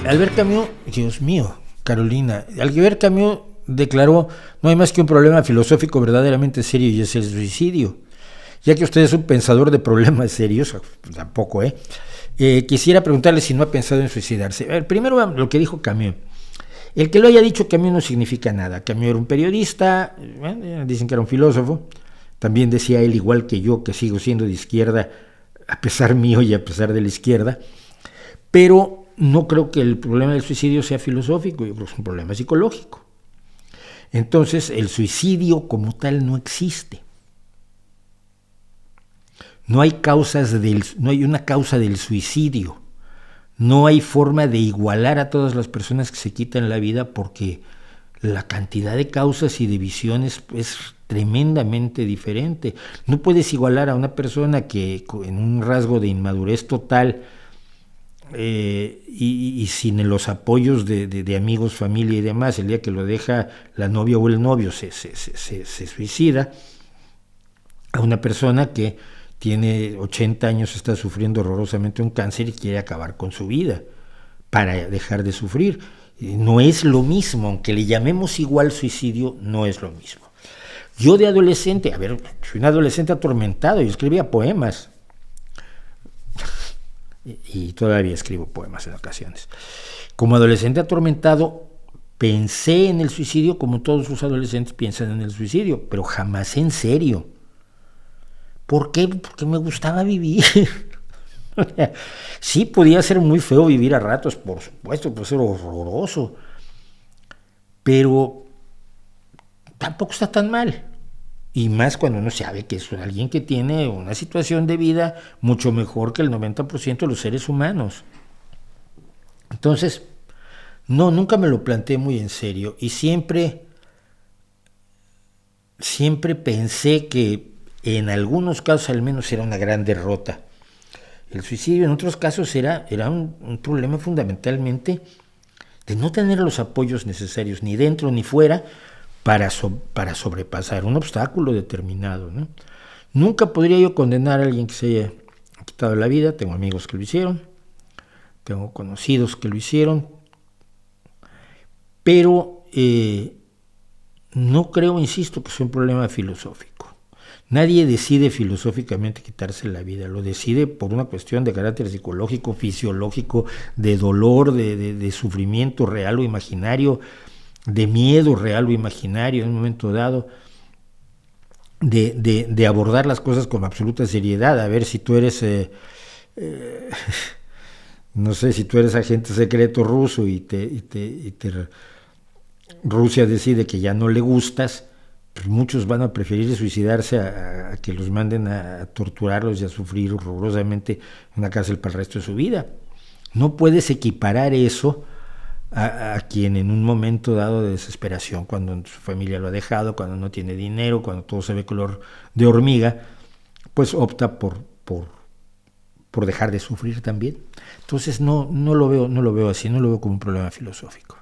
Albert Camus, Dios mío, Carolina, Albert Camus declaró: no hay más que un problema filosófico verdaderamente serio, y es el suicidio. Ya que usted es un pensador de problemas serios, tampoco, quisiera preguntarle si no ha pensado en suicidarse. A ver, primero lo que dijo Camus. El que lo haya dicho Camus no significa nada. Camus era un periodista, dicen que era un filósofo. También decía él, igual que yo, que sigo siendo de izquierda, a pesar mío y a pesar de la izquierda. Pero no creo que el problema del suicidio sea filosófico, yo creo que es un problema psicológico. Entonces, el suicidio como tal no existe. No hay una causa del suicidio. No hay forma de igualar a todas las personas que se quitan la vida, porque la cantidad de causas y de visiones es tremendamente diferente. No puedes igualar a una persona que en un rasgo de inmadurez total y sin los apoyos de amigos, familia y demás, el día que lo deja la novia o el novio se suicida, a una persona que tiene 80 años, está sufriendo horrorosamente un cáncer y quiere acabar con su vida para dejar de sufrir. No es lo mismo, aunque le llamemos igual suicidio, no es lo mismo. Yo de adolescente, fui un adolescente atormentado, yo escribía poemas. Y todavía escribo poemas en ocasiones. Como adolescente atormentado, pensé en el suicidio como todos los adolescentes piensan en el suicidio, pero jamás en serio. ¿Por qué? Porque me gustaba vivir. Sí, podía ser muy feo vivir a ratos, por supuesto, puede ser horroroso, pero tampoco está tan mal. Y más cuando uno sabe que es alguien que tiene una situación de vida mucho mejor que el 90% de los seres humanos. Entonces, no, nunca me lo planteé muy en serio, y siempre pensé que en algunos casos al menos era una gran derrota. El suicidio en otros casos era un problema fundamentalmente de no tener los apoyos necesarios, ni dentro ni fuera, para sobrepasar un obstáculo determinado, ¿no? Nunca podría yo condenar a alguien que se haya quitado la vida. Tengo amigos que lo hicieron, tengo conocidos que lo hicieron, pero no creo, insisto, que sea un problema filosófico. Nadie decide filosóficamente quitarse la vida, lo decide por una cuestión de carácter psicológico, fisiológico, de dolor, de sufrimiento real o imaginario, de miedo real o imaginario en un momento dado, de abordar las cosas con absoluta seriedad. A ver, si tú eres, no sé, si tú eres agente secreto ruso y Rusia decide que ya no le gustas, pues muchos van a preferir suicidarse a que los manden a torturarlos y a sufrir horrorosamente en una cárcel para el resto de su vida. No puedes equiparar eso a quien en un momento dado de desesperación, cuando su familia lo ha dejado, cuando no tiene dinero, cuando todo se ve color de hormiga, pues opta por dejar de sufrir también. Entonces no lo veo así, no lo veo como un problema filosófico.